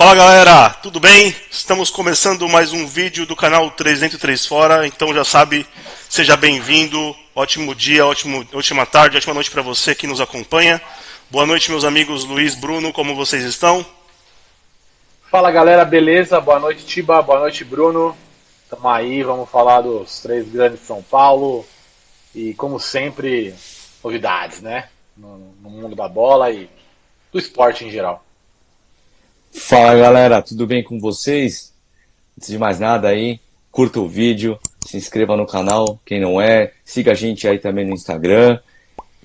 Fala galera, tudo bem? Estamos começando mais um vídeo do canal 3 Dentro e 3 Fora, então já sabe, seja bem-vindo, ótimo dia, ótima tarde, ótima noite para você que nos acompanha. Boa noite meus amigos Luiz, Bruno, como vocês estão? Fala galera, beleza? Boa noite Tiba, boa noite Bruno. Tamo aí, vamos falar dos três grandes de São Paulo e como sempre, novidades, né? No mundo da bola e do esporte em geral. Fala galera, tudo bem com vocês? Antes de mais nada aí, curta o vídeo, se inscreva no canal, quem não é, siga a gente aí também no Instagram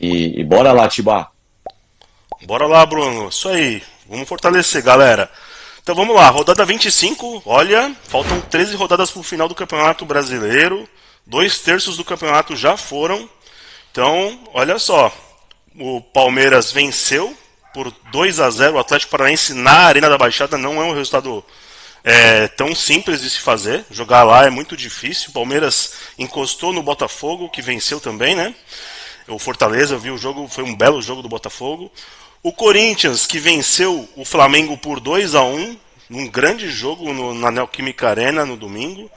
e bora lá, Tibá! Bora lá, Bruno, isso aí, vamos fortalecer galera. Então vamos lá, rodada 25, olha, faltam 13 rodadas para o final do Campeonato Brasileiro, 2/3 do campeonato já foram, então olha só, o Palmeiras venceu por 2-0 o Atlético Paranaense na Arena da Baixada, não é um resultado tão simples de se fazer, jogar lá é muito difícil, o Palmeiras encostou no Botafogo, que venceu também, né? O Fortaleza, eu vi o jogo, foi um belo jogo do Botafogo. O Corinthians, que venceu o Flamengo por 2-1, num grande jogo na Neoquímica Arena no domingo.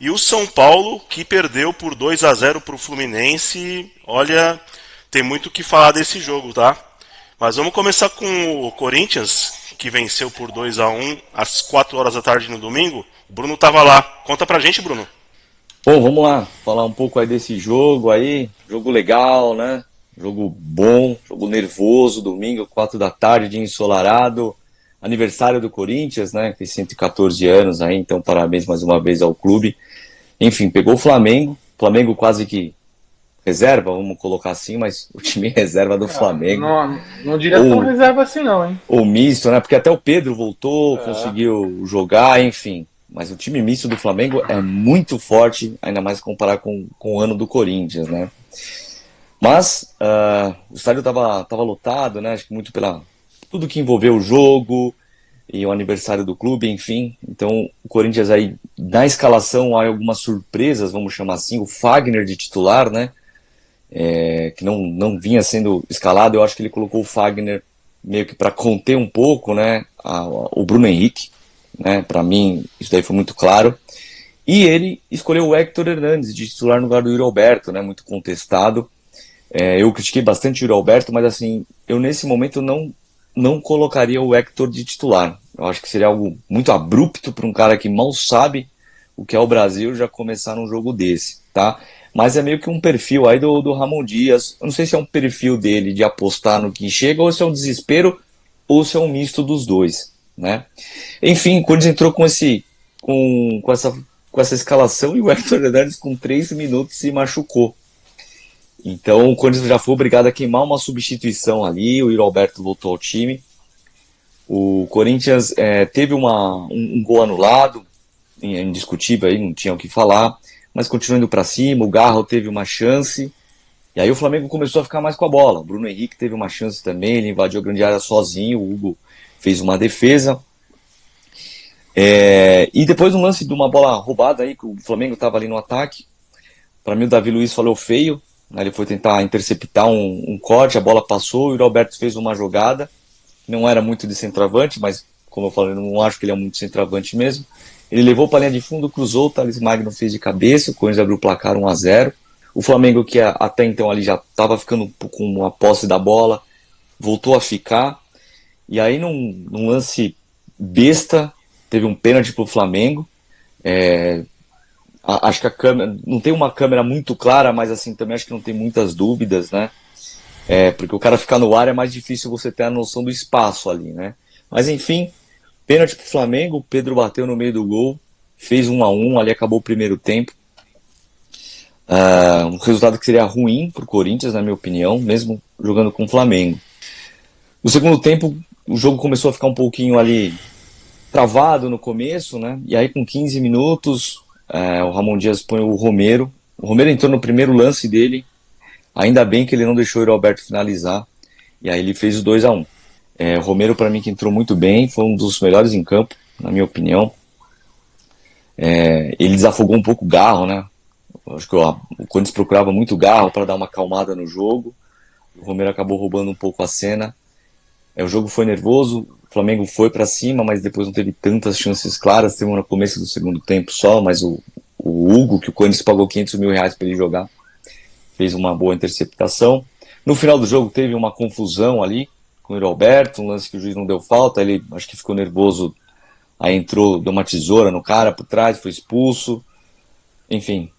E o São Paulo, que perdeu por 2-0 para o Fluminense. Olha, tem muito o que falar desse jogo, tá? Mas vamos começar com o Corinthians, que venceu por 2-1 às 4 horas da tarde no domingo. O Bruno estava lá. Conta pra gente, Bruno. Bom, vamos lá, falar um pouco aí desse jogo aí, jogo legal, né? Jogo bom, jogo nervoso, domingo, 4 da tarde, dia ensolarado, aniversário do Corinthians, né? Fez 114 anos aí, então parabéns mais uma vez ao clube. Enfim, pegou o Flamengo quase que reserva, vamos colocar assim, mas o time reserva do Flamengo. Não diria tão Ou, reserva assim não, hein? ou misto, né? Porque até o Pedro voltou, conseguiu jogar, enfim. Mas o time misto do Flamengo é muito forte, ainda mais comparar com o ano do Corinthians, né? Mas o estádio tava lotado, né? Acho que muito pela tudo que envolveu o jogo e o aniversário do clube, enfim. Então o Corinthians aí, na escalação, há algumas surpresas, vamos chamar assim. O Fagner de titular, né? Que não vinha sendo escalado. Eu acho que ele colocou o Fagner meio que para conter um pouco, né? O Bruno Henrique, né? Para mim, isso daí foi muito claro. E ele escolheu o Héctor Hernández de titular no lugar do Yuri Alberto, né? Muito contestado. Eu critiquei bastante o Yuri Alberto, mas assim, eu nesse momento não colocaria o Héctor de titular. Eu acho que seria algo muito abrupto para um cara que mal sabe o que é o Brasil já começar num jogo desse, tá? Mas é meio que um perfil aí do Ramon Dias. Eu não sei se é um perfil dele de apostar no que chega, ou se é um desespero, ou se é um misto dos dois, né? Enfim, quando entrou com essa escalação, e o Héctor Hernandes com 3 minutos se machucou. Então o Corinthians já foi obrigado a queimar uma substituição ali, o Yuri Alberto voltou ao time. O Corinthians teve um gol anulado, indiscutível, aí não tinha o que falar, mas continuando para cima, o Garro teve uma chance, e aí o Flamengo começou a ficar mais com a bola. O Bruno Henrique teve uma chance também, ele invadiu a grande área sozinho, o Hugo fez uma defesa. E depois um lance de uma bola roubada aí, que o Flamengo estava ali no ataque, para mim o Davi Luiz falou feio, né, ele foi tentar interceptar um corte, a bola passou, o Yuri Alberto fez uma jogada, não era muito de centroavante, mas como eu falei, eu não acho que ele é muito centroavante mesmo. Ele levou para a linha de fundo, cruzou, o Thales Magno fez de cabeça, o Corinthians abriu o placar 1-0. O Flamengo, que até então ali já estava ficando com uma posse da bola, voltou a ficar, e aí num lance besta, teve um pênalti para o Flamengo. Acho que a câmera, não tem uma câmera muito clara, mas assim, também acho que não tem muitas dúvidas, né? Porque o cara ficar no ar é mais difícil você ter a noção do espaço ali, né? Mas enfim, pênalti pro Flamengo, o Pedro bateu no meio do gol, fez 1-1, ali acabou o primeiro tempo. Um resultado que seria ruim pro Corinthians, na minha opinião, mesmo jogando com o Flamengo. No segundo tempo, o jogo começou a ficar um pouquinho ali travado no começo, né? E aí com 15 minutos, o Ramon Dias põe o Romero. O Romero entrou no primeiro lance dele, ainda bem que ele não deixou o Roberto finalizar, e aí ele fez o 2-1. O Romero, para mim, que entrou muito bem, foi um dos melhores em campo, na minha opinião. Ele desafogou um pouco o Garro, né? Acho que o Corinthians procurava muito Garro para dar uma acalmada no jogo. O Romero acabou roubando um pouco a cena. O jogo foi nervoso, O Flamengo foi para cima, mas depois não teve tantas chances claras. Teve um no começo do segundo tempo só, mas o Hugo, que o Corinthians pagou R$ 500 mil para ele jogar, fez uma boa interceptação. No final do jogo teve uma confusão ali com o Roberto, um lance que o juiz não deu falta, ele acho que ficou nervoso, aí entrou, deu uma tesoura no cara por trás, foi expulso. Enfim,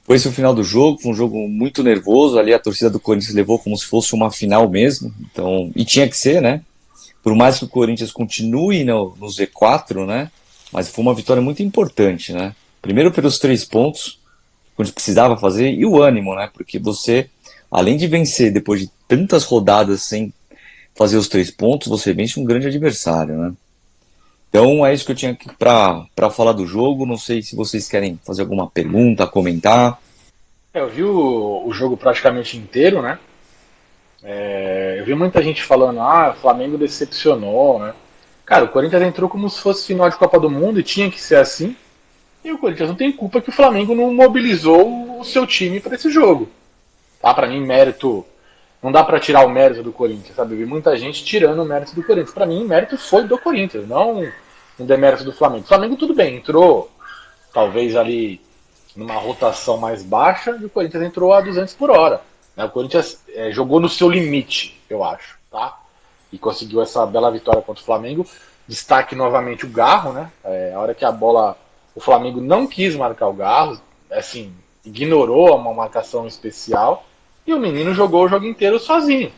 foi esse o final do jogo, foi um jogo muito nervoso, ali a torcida do Corinthians levou como se fosse uma final mesmo, então, e tinha que ser, né? Por mais que o Corinthians continue no Z4, né? Mas foi uma vitória muito importante, né? Primeiro pelos 3 pontos, que a gente precisava fazer, e o ânimo, né? Porque você, além de vencer depois de tantas rodadas sem fazer os 3 pontos, você vence um grande adversário, né? Então é isso que eu tinha para falar do jogo. Não sei se vocês querem fazer alguma pergunta, comentar. Eu vi o jogo praticamente inteiro, né? Eu vi muita gente falando, o Flamengo decepcionou, né? Cara, o Corinthians entrou como se fosse final de Copa do Mundo e tinha que ser assim. E o Corinthians não tem culpa que o Flamengo não mobilizou o seu time para esse jogo. Tá? Para mim, mérito. Não dá para tirar o mérito do Corinthians, sabe? Eu vi muita gente tirando o mérito do Corinthians. Para mim, o mérito foi do Corinthians, não um demérito do Flamengo. O Flamengo, tudo bem, entrou talvez ali numa rotação mais baixa e o Corinthians entrou a 200 por hora. Né? O Corinthians jogou no seu limite, eu acho, tá? E conseguiu essa bela vitória contra o Flamengo. Destaque novamente o Garro, né? A hora que a bola, o Flamengo não quis marcar o Garro, assim, ignorou uma marcação especial e o menino jogou o jogo inteiro sozinho.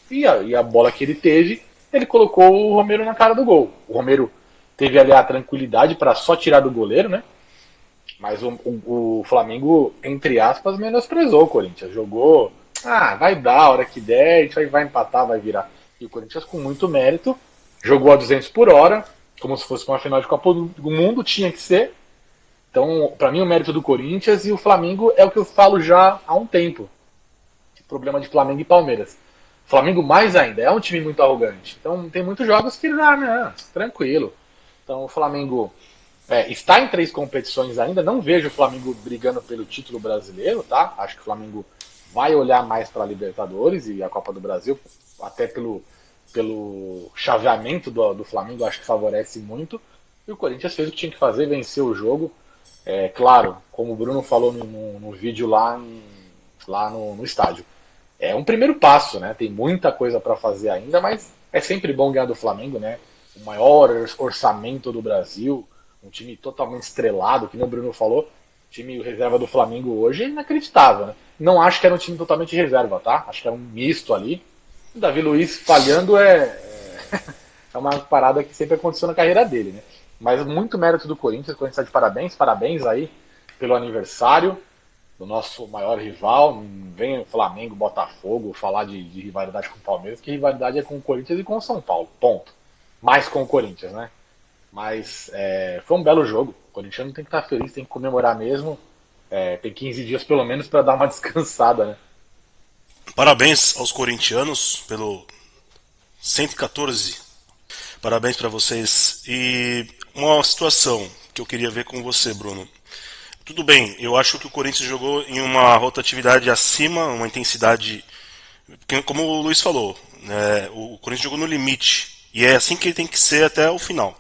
E a bola que ele teve, ele colocou o Romero na cara do gol. O Romero teve ali a tranquilidade para só tirar do goleiro, né? Mas o Flamengo, entre aspas, menosprezou o Corinthians. Jogou, vai dar, a hora que der, a gente vai empatar, vai virar. E o Corinthians, com muito mérito, jogou a 200 por hora, como se fosse uma final de Copa do Mundo, tinha que ser. Então, para mim, o mérito do Corinthians e o Flamengo é o que eu falo já há um tempo. O problema de Flamengo e Palmeiras. O Flamengo mais ainda, é um time muito arrogante. Então, tem muitos jogos que ele tranquilo. Então, o Flamengo está em 3 competições ainda. Não vejo o Flamengo brigando pelo título brasileiro, tá? Acho que o Flamengo vai olhar mais para a Libertadores e a Copa do Brasil, até pelo chaveamento do Flamengo, acho que favorece muito. E o Corinthians fez o que tinha que fazer, venceu o jogo. Claro, como o Bruno falou no vídeo lá no estádio. É um primeiro passo, né? Tem muita coisa para fazer ainda, mas é sempre bom ganhar do Flamengo, né? O maior orçamento do Brasil, um time totalmente estrelado, que nem o Bruno falou. O time reserva do Flamengo hoje é inacreditável, né? Não acho que era um time totalmente reserva, tá? Acho que era um misto ali. O Davi Luiz falhando é uma parada que sempre aconteceu na carreira dele, né? Mas muito mérito do Corinthians, o Corinthians está de parabéns aí pelo aniversário do nosso maior rival. Vem o Flamengo, Botafogo falar de rivalidade com o Palmeiras, que rivalidade é com o Corinthians e com o São Paulo, ponto. Mais com o Corinthians, né? Mas foi um belo jogo. O Corinthians tem que estar feliz, tem que comemorar mesmo. Tem 15 dias pelo menos para dar uma descansada, né? Parabéns aos corintianos pelo 114. Parabéns para vocês. E uma situação que eu queria ver com você, Bruno. Tudo bem, eu acho que o Corinthians jogou em uma rotatividade acima, uma intensidade. Como o Luiz falou, o Corinthians jogou no limite. E é assim que ele tem que ser até o final.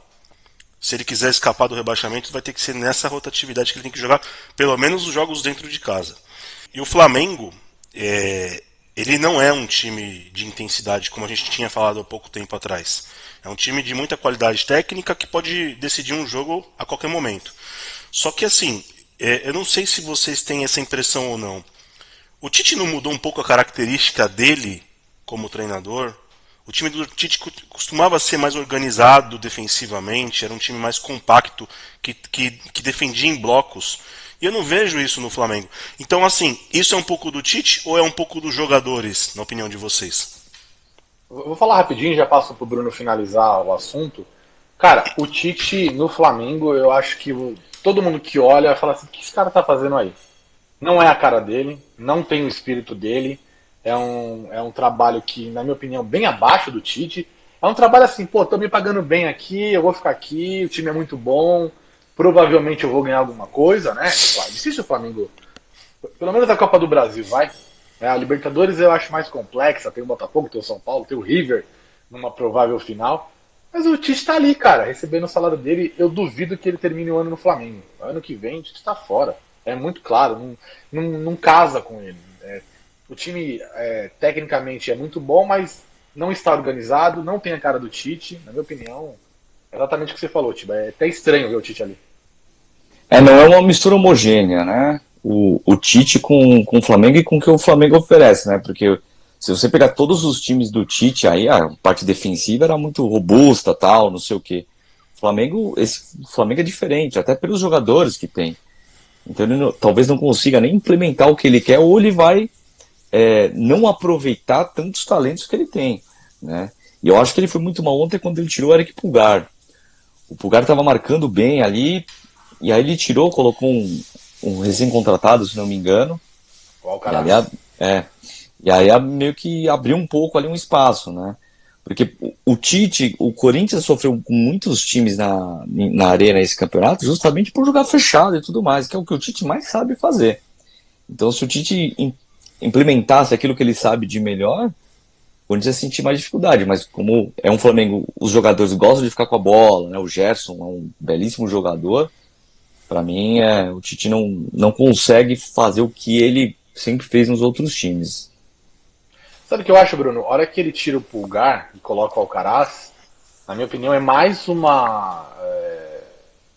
Se ele quiser escapar do rebaixamento, vai ter que ser nessa rotatividade que ele tem que jogar, pelo menos os jogos dentro de casa. E o Flamengo, ele não é um time de intensidade, como a gente tinha falado há pouco tempo atrás. É um time de muita qualidade técnica que pode decidir um jogo a qualquer momento. Só que assim, eu não sei se vocês têm essa impressão ou não. O Tite não mudou um pouco a característica dele como treinador? O time do Tite costumava ser mais organizado defensivamente, era um time mais compacto, que defendia em blocos. E eu não vejo isso no Flamengo. Então, assim, isso é um pouco do Tite ou é um pouco dos jogadores, na opinião de vocês? Vou falar rapidinho, já passo pro Bruno finalizar o assunto. Cara, o Tite no Flamengo, eu acho que todo mundo que olha fala assim, o que esse cara tá fazendo aí? Não é a cara dele, não tem o espírito dele. É um trabalho que, na minha opinião, bem abaixo do Tite. É um trabalho assim, tô me pagando bem aqui, eu vou ficar aqui, o time é muito bom, provavelmente eu vou ganhar alguma coisa, né? Claro, difícil o Flamengo, pelo menos a Copa do Brasil, vai. A Libertadores eu acho mais complexa, tem o Botafogo, tem o São Paulo, tem o River numa provável final. Mas o Tite tá ali, cara, recebendo o salário dele. Eu duvido que ele termine o ano no Flamengo. Ano que vem, o Tite tá fora. É muito claro, não casa com ele. O time, tecnicamente, é muito bom, mas não está organizado, não tem a cara do Tite, na minha opinião. É exatamente o que você falou, Tiba. É até estranho ver o Tite ali. Não é uma mistura homogênea, né? O Tite com o Flamengo e com o que o Flamengo oferece, né? Porque se você pegar todos os times do Tite, aí a parte defensiva era muito robusta, tal, não sei o quê. O Flamengo é diferente, até pelos jogadores que tem. Então ele talvez não consiga nem implementar o que ele quer, ou ele vai não aproveitar tantos talentos que ele tem, né? E eu acho que ele foi muito mal ontem quando ele tirou o Eric Pulgar. O Pulgar estava marcando bem ali, e aí ele tirou, colocou um recém-contratado, se não me engano. O E ali, Alcaraz. e aí meio que abriu um pouco ali um espaço, né? Porque o Tite, o Corinthians sofreu com muitos times na arena esse campeonato, justamente por jogar fechado e tudo mais, que é o que o Tite mais sabe fazer. Então, se o Tite implementasse aquilo que ele sabe de melhor, o Corinthians ia sentir mais dificuldade. Mas como é um Flamengo, os jogadores gostam de ficar com a bola, né? O Gerson é um belíssimo jogador. Para mim, o Tite não consegue fazer o que ele sempre fez nos outros times. Sabe o que eu acho, Bruno? A hora que ele tira o Pulgar e coloca o Alcaraz, na minha opinião, é mais uma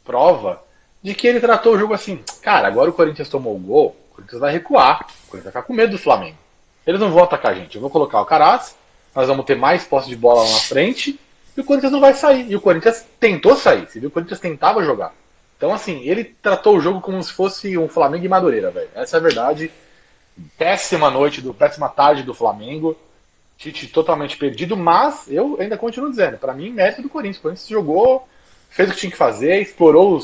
prova de que ele tratou o jogo assim. Cara, agora o Corinthians tomou o gol, o Corinthians vai recuar, o Corinthians vai ficar com medo do Flamengo. Eles não vão atacar a gente. Eu vou colocar o Alcaraz, nós vamos ter mais posse de bola lá na frente e o Corinthians não vai sair. E o Corinthians tentou sair, você viu? O Corinthians tentava jogar. Então, assim, ele tratou o jogo como se fosse um Flamengo e Madureira, velho. Essa é a verdade. Péssima tarde do Flamengo. Tite totalmente perdido, mas eu ainda continuo dizendo, para mim, mérito do Corinthians. O Corinthians jogou, fez o que tinha que fazer, explorou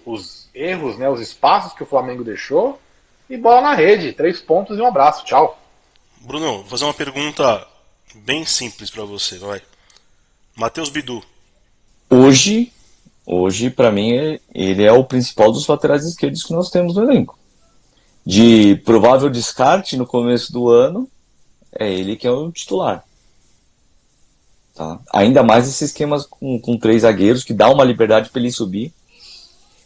os erros, né, os espaços que o Flamengo deixou, e bola na rede, 3 pontos e um abraço, tchau. Bruno, vou fazer uma pergunta bem simples pra você, vai. Matheus Bidu. Hoje para mim, ele é o principal dos laterais esquerdos que nós temos no elenco. De provável descarte no começo do ano, é ele que é o titular. Tá? Ainda mais esse esquema com 3 zagueiros, que dá uma liberdade para ele subir.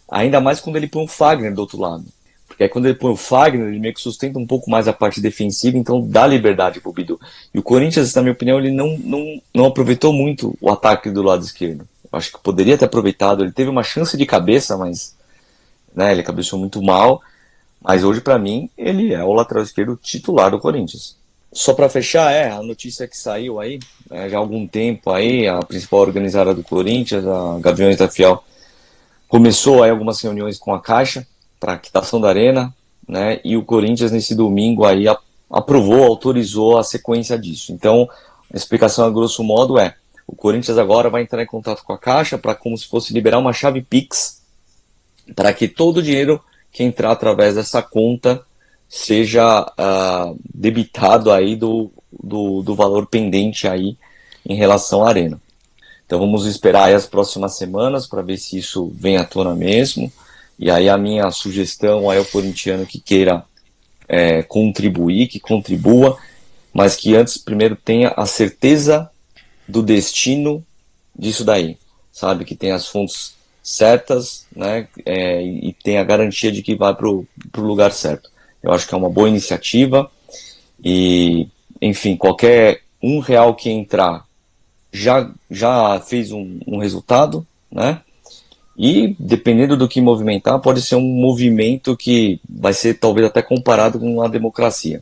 Ainda mais quando ele põe o Fagner do outro lado. Porque aí quando ele põe o Fagner, ele meio que sustenta um pouco mais a parte defensiva, então dá liberdade pro Bidu. E o Corinthians, na minha opinião, ele não aproveitou muito o ataque do lado esquerdo. Eu acho que poderia ter aproveitado. Ele teve uma chance de cabeça, mas né, ele cabeceou muito mal. Mas hoje, para mim, ele é o lateral esquerdo titular do Corinthians. Só para fechar, a notícia que saiu aí, já há algum tempo aí, a principal organizada do Corinthians, a Gaviões da Fiel, começou aí algumas reuniões com a Caixa para a quitação da arena, né? E o Corinthians nesse domingo aí aprovou, autorizou a sequência disso. Então, a explicação a grosso modo o Corinthians agora vai entrar em contato com a Caixa para como se fosse liberar uma chave Pix para que todo o dinheiro que entrar através dessa conta seja debitado aí do valor pendente aí em relação à arena. Então vamos esperar aí as próximas semanas para ver se isso vem à tona mesmo. E aí a minha sugestão aí ao corintiano que queira contribuir, que contribua, mas que antes primeiro tenha a certeza do destino disso daí, sabe? Que tenha as fontes certas, né? E tenha a garantia de que vai para o lugar certo. Eu acho que é uma boa iniciativa e, enfim, qualquer R$ 1 que entrar já fez um resultado, né? E, dependendo do que movimentar, pode ser um movimento que vai ser talvez até comparado com a democracia.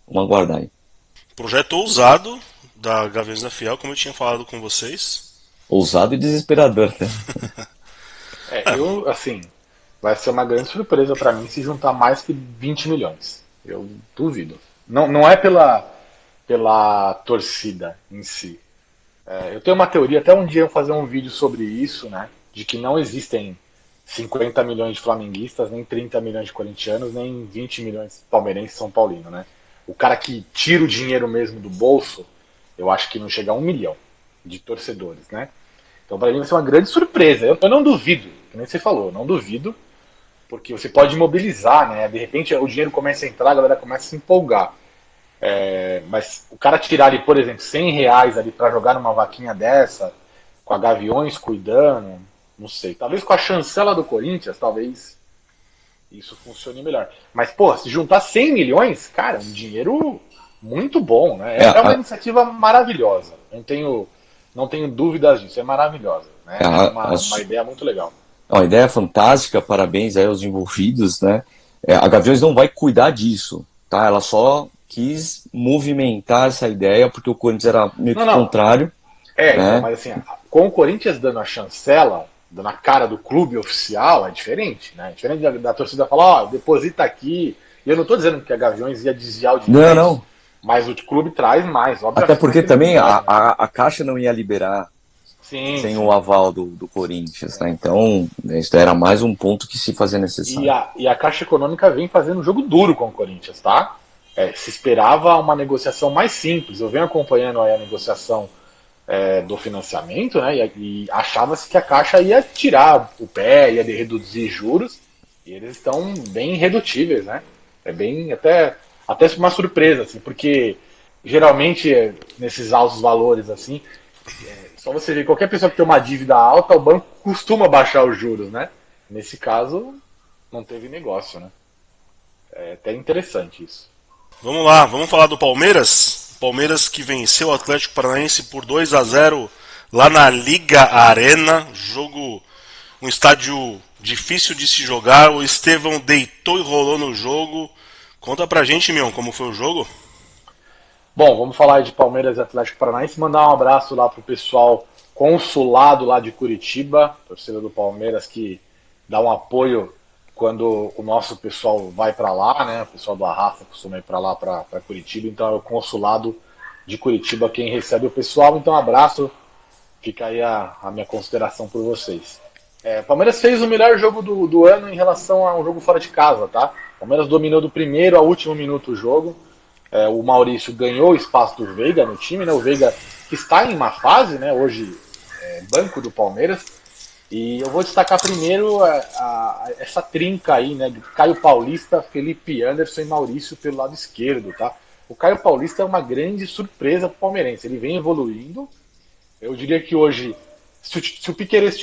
Vamos aguardar aí. Projeto ousado da Gaviões da Fiel, como eu tinha falado com vocês. Ousado e desesperador, né? Assim, vai ser uma grande surpresa para mim se juntar mais que 20 milhões. Eu duvido. Não é pela torcida em si. Eu tenho uma teoria, até um dia eu vou fazer um vídeo sobre isso, né? De que não existem 50 milhões de flamenguistas, nem 30 milhões de corintianos, nem 20 milhões de palmeirenses e São Paulino, né? O cara que tira o dinheiro mesmo do bolso, eu acho que não chega a 1 milhão de torcedores, né? Então para mim vai ser uma grande surpresa. Eu não duvido, que nem você falou, eu não duvido, porque você pode mobilizar, né? De repente o dinheiro começa a entrar, a galera começa a se empolgar. Mas o cara tirar ali, por exemplo, R$ 100 ali para jogar numa vaquinha dessa, com a Gaviões cuidando, não sei. Talvez com a chancela do Corinthians, talvez isso funcione melhor. Mas, pô, se juntar 100 milhões, cara, é um dinheiro muito bom, né? É, É uma iniciativa maravilhosa. Não tenho dúvidas disso, é maravilhosa. Né? é É a, uma ideia muito legal. uma ideia fantástica, parabéns aí aos envolvidos, né? A Gaviões não vai cuidar disso, tá? Ela só quis movimentar essa ideia porque o Corinthians era meio Não, que não. contrário, Então, né? mas assim, com o Corinthians dando a chancela, dando a cara do clube oficial, é diferente, né? É diferente da torcida falar, ó, deposita aqui. E eu não tô dizendo que a Gaviões ia desviar o dinheiro, Não, é isso. não. Mas o clube traz mais, Até obviamente, mais porque também credibilidade, né? a Caixa não ia liberar Sim, sem o sim. aval do Corinthians, né? Então, isso era mais um ponto que se fazia E necessário. a Caixa Econômica vem fazendo um jogo duro com o Corinthians, tá? Se esperava uma negociação mais simples. Eu venho acompanhando aí a negociação do financiamento, né? E achava-se que a Caixa ia tirar o pé, ia reduzir juros, e eles estão bem irredutíveis, né? É bem até uma surpresa, assim, porque geralmente nesses altos valores assim, só você ver qualquer pessoa que tem uma dívida alta, o banco costuma baixar os juros, né? Nesse caso, não teve negócio, né? É até interessante isso. Vamos lá, vamos falar do Palmeiras. Palmeiras que venceu o Atlético Paranaense por 2-0 lá na Liga Arena. Jogo, um estádio difícil de se jogar. O Estevão deitou e rolou no jogo. Conta pra gente, Mion, como foi o jogo? Bom, vamos falar aí de Palmeiras e Atlético Paranaense. Mandar um abraço lá pro pessoal consulado lá de Curitiba, torcida do Palmeiras que dá um apoio quando o nosso pessoal vai para lá, né? O pessoal do Arrasta costuma ir para lá, para Curitiba. Então é o consulado de Curitiba quem recebe o pessoal. Então, abraço. Fica aí a minha consideração por vocês. Palmeiras fez o melhor jogo do ano em relação a um jogo fora de casa, tá? Palmeiras dominou do primeiro ao último minuto o jogo. O Maurício ganhou o espaço do Veiga no time, né? O Veiga que está em uma fase, né? Hoje banco do Palmeiras. E eu vou destacar primeiro essa trinca aí, né? De Caio Paulista, Felipe Anderson e Maurício pelo lado esquerdo, tá? O Caio Paulista é uma grande surpresa para o palmeirense. Ele vem evoluindo. Eu diria que hoje, se o Piquerez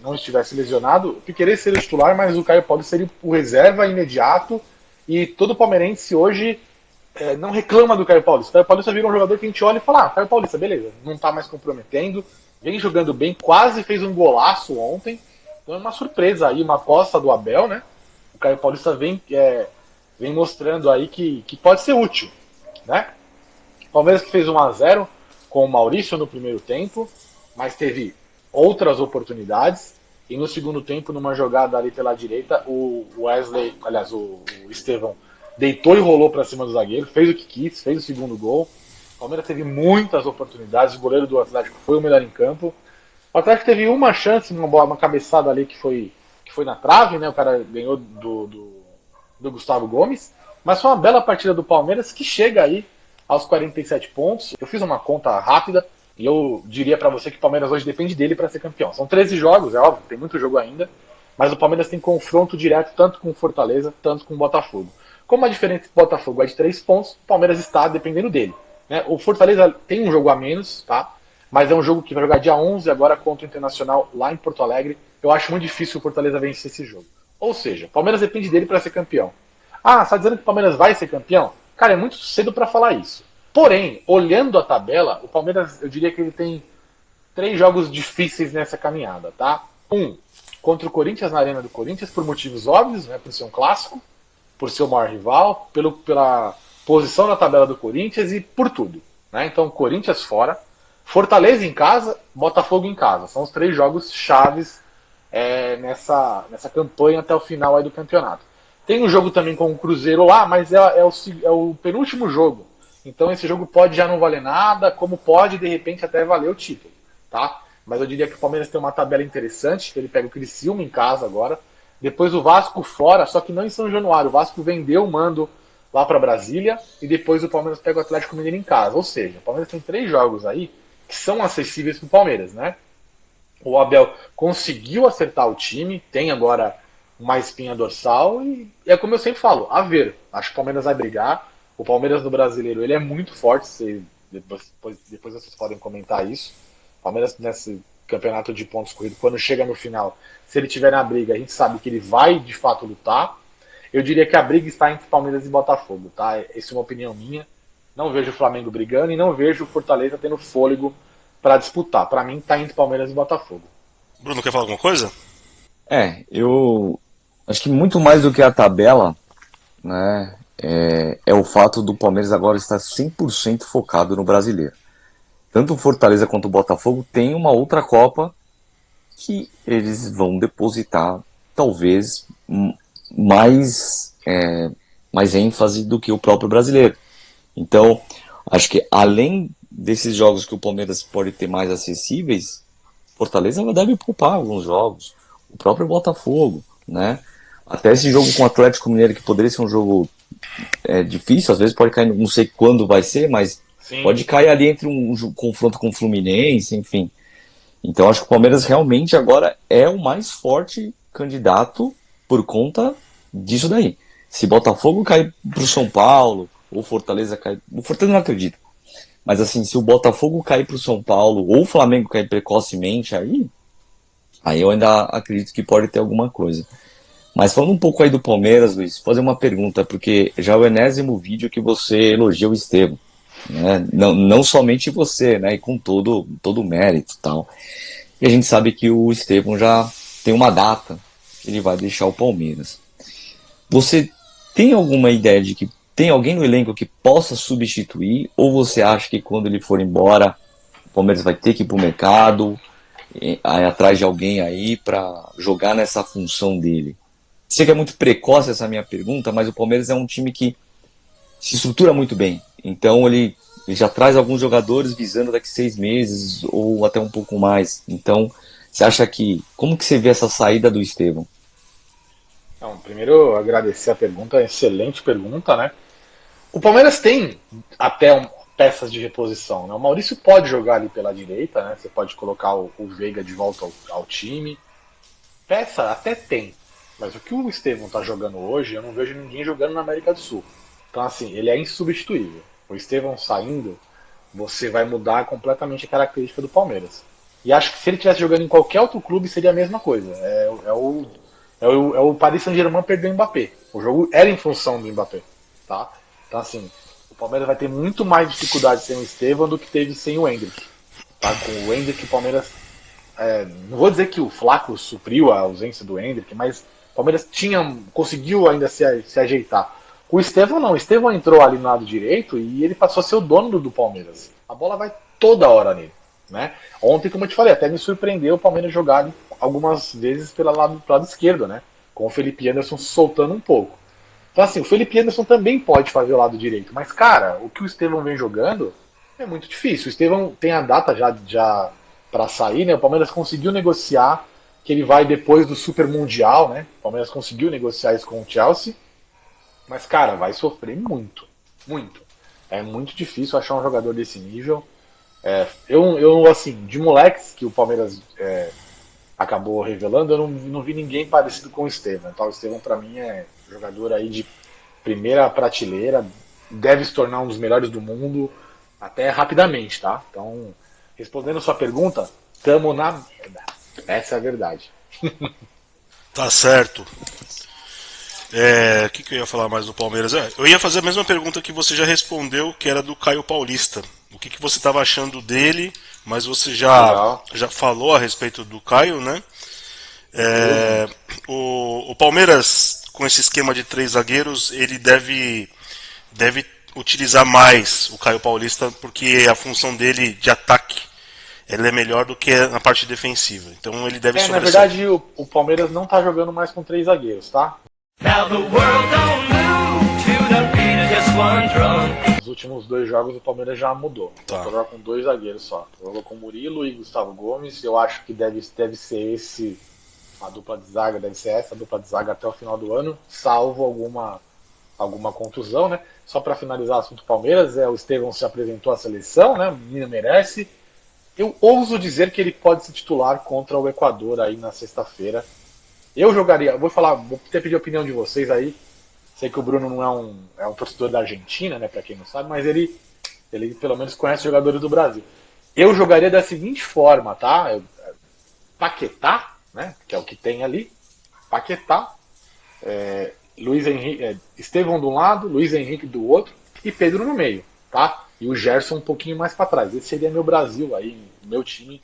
não estivesse lesionado, o Piquerez seria o titular, mas o Caio Paulista seria o reserva imediato. E todo palmeirense hoje não reclama do Caio Paulista. O Caio Paulista vira um jogador que a gente olha e fala: Caio Paulista, beleza, não está mais comprometendo, vem jogando bem, quase fez um golaço ontem. Então é uma surpresa aí, uma aposta do Abel, né? O Caio Paulista vem mostrando aí que pode ser útil, né? Palmeiras que fez 1-0 com o Maurício no primeiro tempo, mas teve outras oportunidades. E no segundo tempo, numa jogada ali pela direita, o Wesley, aliás, o Estevão, deitou e rolou para cima do zagueiro, fez o que quis, fez o segundo gol. O Palmeiras teve muitas oportunidades, o goleiro do Atlético foi o melhor em campo. O Atlético teve uma chance, uma cabeçada ali que foi na trave, né? O cara ganhou do Gustavo Gomes. Mas foi uma bela partida do Palmeiras que chega aí aos 47 pontos. Eu fiz uma conta rápida e eu diria para você que o Palmeiras hoje depende dele para ser campeão. São 13 jogos, é óbvio, tem muito jogo ainda, mas o Palmeiras tem confronto direto tanto com o Fortaleza, tanto com o Botafogo. Como a diferença do Botafogo é de 3 pontos, o Palmeiras está dependendo dele. Né? O Fortaleza tem um jogo a menos, tá? Mas é um jogo que vai jogar dia 11 agora contra o Internacional lá em Porto Alegre. Eu acho muito difícil o Fortaleza vencer esse jogo. Ou seja, o Palmeiras depende dele para ser campeão. Ah, você está dizendo que o Palmeiras vai ser campeão? Cara, é muito cedo para falar isso. Porém, olhando a tabela, o Palmeiras, eu diria que ele tem 3 jogos difíceis nessa caminhada, tá? Contra o Corinthians na Arena do Corinthians, por motivos óbvios, né? Por ser um clássico, por ser o maior rival, pela posição na tabela do Corinthians e por tudo. Né? Então, Corinthians fora, Fortaleza em casa, Botafogo em casa. São os 3 jogos chaves nessa campanha até o final aí do campeonato. Tem um jogo também com o Cruzeiro lá, mas é o penúltimo jogo. Então esse jogo pode já não valer nada, como pode de repente até valer o título, tá? Mas eu diria que o Palmeiras tem uma tabela interessante, que ele pega o Criciúma em casa agora, depois o Vasco fora, só que não em São Januário. O Vasco vendeu o mando lá para Brasília e depois o Palmeiras pega o Atlético Mineiro em casa. Ou seja, o Palmeiras tem 3 jogos aí que são acessíveis para o Palmeiras, né? O Abel conseguiu acertar o time, tem agora uma espinha dorsal e é como eu sempre falo, a ver. Acho que o Palmeiras vai brigar. O Palmeiras no Brasileiro ele é muito forte, depois vocês podem comentar isso. Palmeiras nesse campeonato de pontos corridos, quando chega no final, se ele tiver na briga, a gente sabe que ele vai de fato lutar. Eu diria que a briga está entre Palmeiras e Botafogo, tá? Essa é uma opinião minha. Não vejo o Flamengo brigando e não vejo o Fortaleza tendo fôlego para disputar. Para mim, está entre Palmeiras e Botafogo. Bruno, quer falar alguma coisa? Eu acho que muito mais do que a tabela, né, é o fato do Palmeiras agora estar 100% focado no brasileiro. Tanto o Fortaleza quanto o Botafogo tem uma outra Copa que eles vão depositar, talvez, mais, mais ênfase do que o próprio brasileiro. Então, acho que além desses jogos que o Palmeiras pode ter mais acessíveis, Fortaleza deve poupar alguns jogos, o próprio Botafogo, né? Até esse jogo com o Atlético Mineiro, que poderia ser um jogo difícil, às vezes pode cair, não sei quando vai ser, mas sim, pode cair ali entre um confronto com o Fluminense, enfim. Então acho que o Palmeiras realmente agora é o mais forte candidato por conta disso daí. Se Botafogo cair pro São Paulo, ou Fortaleza cair... O Fortaleza não acredita. Mas assim, se o Botafogo cair pro São Paulo, ou o Flamengo cair precocemente, aí eu ainda acredito que pode ter alguma coisa. Mas falando um pouco aí do Palmeiras, Luiz, fazer uma pergunta, porque já é o enésimo vídeo que você elogia o Estevão, né? Não somente você, né? E com todo o mérito e tal. E a gente sabe que o Estevão já tem uma data que ele vai deixar o Palmeiras. Você tem alguma ideia de que tem alguém no elenco que possa substituir? Ou você acha que quando ele for embora, o Palmeiras vai ter que ir pro mercado, atrás de alguém aí para jogar nessa função dele? Sei que é muito precoce essa minha pergunta, mas o Palmeiras é um time que se estrutura muito bem. Então ele já traz alguns jogadores visando daqui 6 meses ou até um pouco mais. Então, você acha que... Como que você vê essa saída do Estevão? Então, primeiro, agradecer a pergunta, excelente pergunta, né? O Palmeiras tem até peças de reposição, né? O Maurício pode jogar ali pela direita, né? Você pode colocar o Veiga de volta ao time. Peça até tem, mas o que o Estevão tá jogando hoje, eu não vejo ninguém jogando na América do Sul. Então, assim, ele é insubstituível. O Estevão saindo, você vai mudar completamente a característica do Palmeiras. E acho que se ele estivesse jogando em qualquer outro clube, seria a mesma coisa. É o Paris Saint-Germain perder o Mbappé. O jogo era em função do Mbappé. Tá? Então, assim, o Palmeiras vai ter muito mais dificuldade sem o Estevão do que teve sem o Endrick. Tá? Com o Endrick, o Palmeiras... não vou dizer que o Flaco supriu a ausência do Endrick, mas o Palmeiras conseguiu ainda se ajeitar. O Estevão não, o Estevão entrou ali no lado direito e ele passou a ser o dono do Palmeiras. A bola vai toda hora nele. Né? Ontem, como eu te falei, até me surpreendeu o Palmeiras jogar algumas vezes pelo lado esquerdo, né? Com o Felipe Anderson soltando um pouco. Então, assim, o Felipe Anderson também pode fazer o lado direito, mas, cara, o que o Estevão vem jogando é muito difícil. O Estevão tem a data já para sair, né? O Palmeiras conseguiu negociar que ele vai depois do Super Mundial, né? O Palmeiras conseguiu negociar isso com o Chelsea. Mas, cara, vai sofrer muito. Muito. É muito difícil achar um jogador desse nível. Eu assim, de moleques que o Palmeiras acabou revelando, eu não vi ninguém parecido com o Estevão. Então, o Estevão, pra mim, é jogador aí de primeira prateleira. Deve se tornar um dos melhores do mundo até rapidamente, tá? Então, respondendo a sua pergunta, tamo na merda. Essa é a verdade. Tá certo. O que eu ia falar mais do Palmeiras? Eu ia fazer a mesma pergunta que você já respondeu, que era do Caio Paulista. O que você estava achando dele, mas você já falou a respeito do Caio, né? O Palmeiras, com esse esquema de 3 zagueiros, ele deve utilizar mais o Caio Paulista, porque a função dele de ataque ele é melhor do que na parte defensiva. Então ele deve na verdade, o Palmeiras não tá jogando mais com 3 zagueiros, tá? Now the world don't move to the beat of just one drum. Nos últimos 2 jogos o Palmeiras já mudou. Tá. Jogou com 2 zagueiros só. Jogou com Murilo e Gustavo Gomes. Eu acho que deve ser a dupla de zaga, deve ser essa a dupla de zaga até o final do ano, salvo alguma contusão, né? Só para finalizar o assunto Palmeiras, o Estevão se apresentou à seleção, né? O menino merece. Eu ouso dizer que ele pode se titular contra o Equador aí na sexta-feira. Eu jogaria, vou até pedir a opinião de vocês aí. Sei que o Bruno não é um torcedor da Argentina, né, para quem não sabe, mas ele pelo menos conhece os jogadores do Brasil. Eu jogaria da seguinte forma, tá? Paquetá, né? Que é o que tem ali. Paquetá. Luiz Henrique, Estevão de um lado, Luiz Henrique do outro e Pedro no meio, tá? E o Gerson um pouquinho mais para trás. Esse seria meu Brasil aí, meu time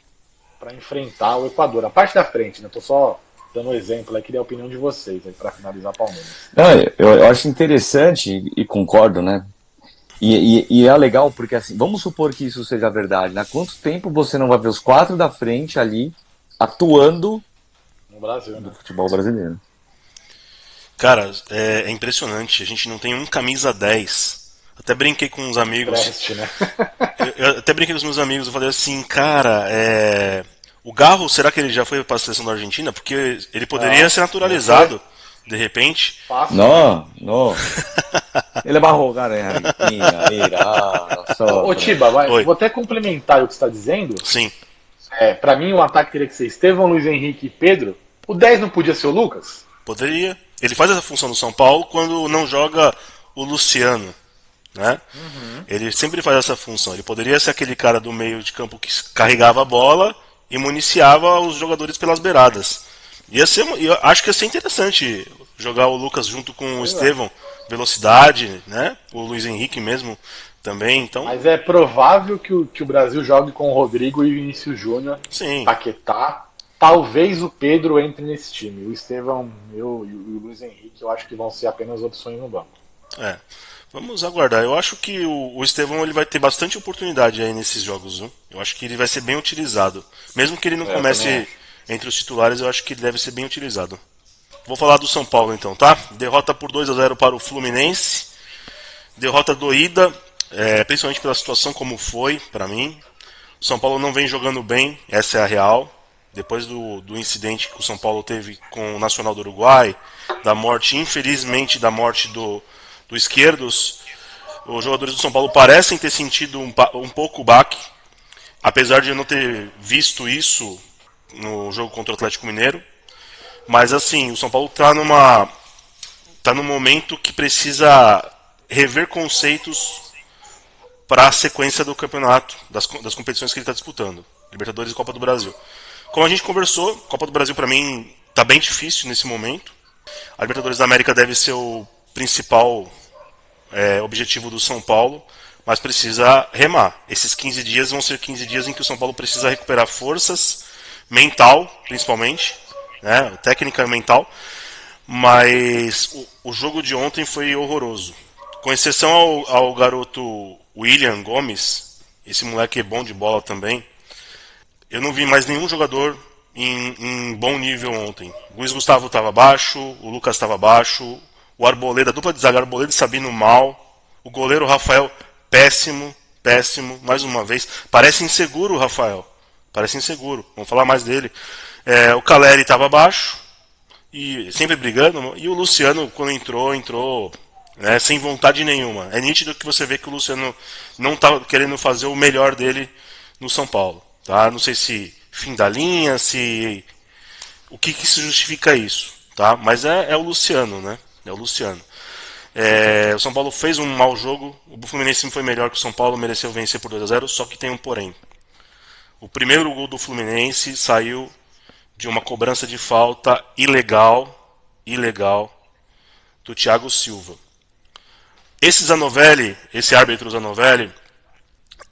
para enfrentar o Equador. A parte da frente, né? Tô só dando um exemplo aí, queria a opinião de vocês aí para finalizar o Palmeiras. Não, eu acho interessante e concordo, né? E é legal porque, assim, vamos supor que isso seja verdade, né? Há quanto tempo você não vai ver os 4 da frente ali atuando No Brasil, né? no futebol brasileiro? Cara, é impressionante. A gente não tem um camisa 10. Até brinquei com uns amigos. Preste, né? Eu até brinquei com os meus amigos. Eu falei assim, cara, o Garro, será que ele já foi para a seleção da Argentina? Porque ele poderia Não, ser naturalizado, de repente. Fácil. No, no. Ele va a jugar en Argentina, irá, Ô Tiba, Oi. vou até complementar o que você está dizendo. Sim. Para mim, o ataque teria que ser Estevão, Luiz Henrique e Pedro. O 10 não podia ser o Lucas? Poderia. Ele faz essa função no São Paulo quando não joga o Luciano, né? Ele sempre faz essa função. Ele poderia ser aquele cara do meio de campo que carregava a bola e municiava os jogadores pelas beiradas. Eu acho que ia ser interessante jogar o Lucas junto com o Estevão, velocidade, né? O Luiz Henrique mesmo também. Então, Mas é provável que o Brasil jogue com o Rodrigo e o Vinícius Júnior, sim. Paquetá. Talvez o Pedro entre nesse time. O Estevão e o Luiz Henrique eu acho que vão ser apenas opções no banco. Vamos aguardar. Eu acho que o Estevão ele vai ter bastante oportunidade aí nesses jogos, viu? Eu acho que ele vai ser bem utilizado. Mesmo que ele não também comece acho. entre os titulares, eu acho que ele deve ser bem utilizado. Vou falar do São Paulo então, tá? Derrota por 2-0 para o Fluminense. Derrota doída, principalmente pela situação como foi, para mim. O São Paulo não vem jogando bem, essa é a real. Depois do incidente que o São Paulo teve com o Nacional do Uruguai, da morte, infelizmente, da morte do Esquerdos, os jogadores do São Paulo parecem ter sentido um pouco o baque, apesar de eu não ter visto isso no jogo contra o Atlético Mineiro. Mas assim, o São Paulo tá num momento que precisa rever conceitos para a sequência do campeonato, das competições que ele está disputando, Libertadores e Copa do Brasil. Como a gente conversou, Copa do Brasil para mim tá bem difícil nesse momento. A Libertadores da América deve ser o principal objetivo do São Paulo, mas precisa remar. Esses 15 dias vão ser 15 dias em que o São Paulo precisa recuperar forças, mental principalmente, né, técnica e mental, mas o jogo de ontem foi horroroso. Com exceção ao garoto William Gomes, esse moleque é bom de bola também, eu não vi mais nenhum jogador em bom nível ontem. O Luiz Gustavo estava baixo, o Lucas estava baixo, o Arboleda, a dupla de zaga, Arboleda e Sabino mal, o goleiro Rafael péssimo, mais uma vez. Parece inseguro o Rafael, parece inseguro, vamos falar mais dele. O Caleri estava baixo, e sempre brigando, e o Luciano, quando entrou sem vontade nenhuma. É nítido que você vê que o Luciano não está querendo fazer o melhor dele no São Paulo. Tá? Não sei se fim da linha, o que se justifica isso, tá? Mas é o Luciano, né? É o Luciano. O São Paulo fez um mau jogo, o Fluminense foi melhor que o São Paulo, mereceu vencer por 2-0, só que tem um porém. O primeiro gol do Fluminense saiu de uma cobrança de falta ilegal do Thiago Silva. Esse árbitro Zanovelli,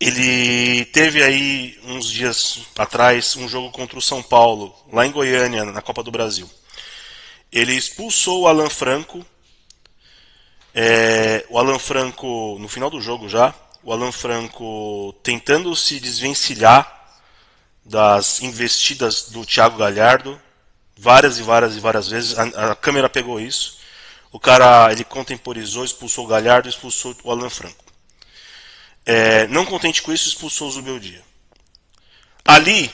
ele teve aí uns dias atrás um jogo contra o São Paulo, lá em Goiânia, na Copa do Brasil. Ele expulsou o Alan Franco. O Alan Franco, no final do jogo já, o Alan Franco tentando se desvencilhar das investidas do Thiago Galhardo, várias vezes, a câmera pegou isso. O cara, ele contemporizou, expulsou o Galhardo, expulsou o Alan Franco. Não contente com isso, expulsou o Zubeldia. Ali,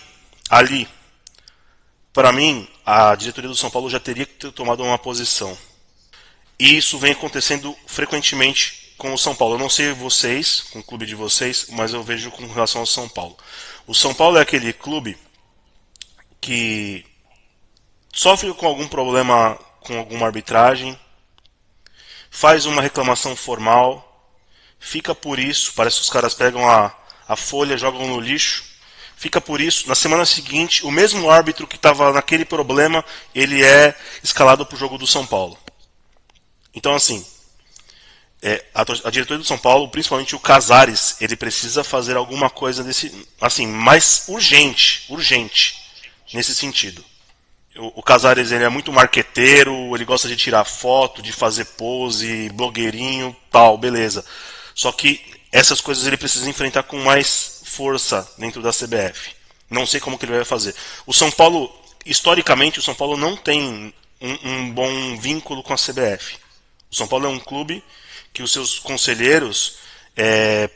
para mim, a diretoria do São Paulo já teria que ter tomado uma posição. E isso vem acontecendo frequentemente com o São Paulo. Eu não sei vocês, com o clube de vocês, mas eu vejo com relação ao São Paulo. O São Paulo é aquele clube que sofre com algum problema com alguma arbitragem, faz uma reclamação formal, fica por isso, parece que os caras pegam a folha, jogam no lixo, fica por isso. Na semana seguinte, o mesmo árbitro que estava naquele problema, ele é escalado para o jogo do São Paulo. Então, assim, a diretoria do São Paulo, principalmente o Casares, ele precisa fazer alguma coisa assim, mais urgente nesse sentido. O Casares, ele é muito marqueteiro, ele gosta de tirar foto, de fazer pose, blogueirinho, tal, beleza. Só que essas coisas ele precisa enfrentar com mais força dentro da CBF. Não sei como que ele vai fazer. O São Paulo, historicamente, o São Paulo não tem um bom vínculo com a CBF. O São Paulo é um clube que os seus conselheiros,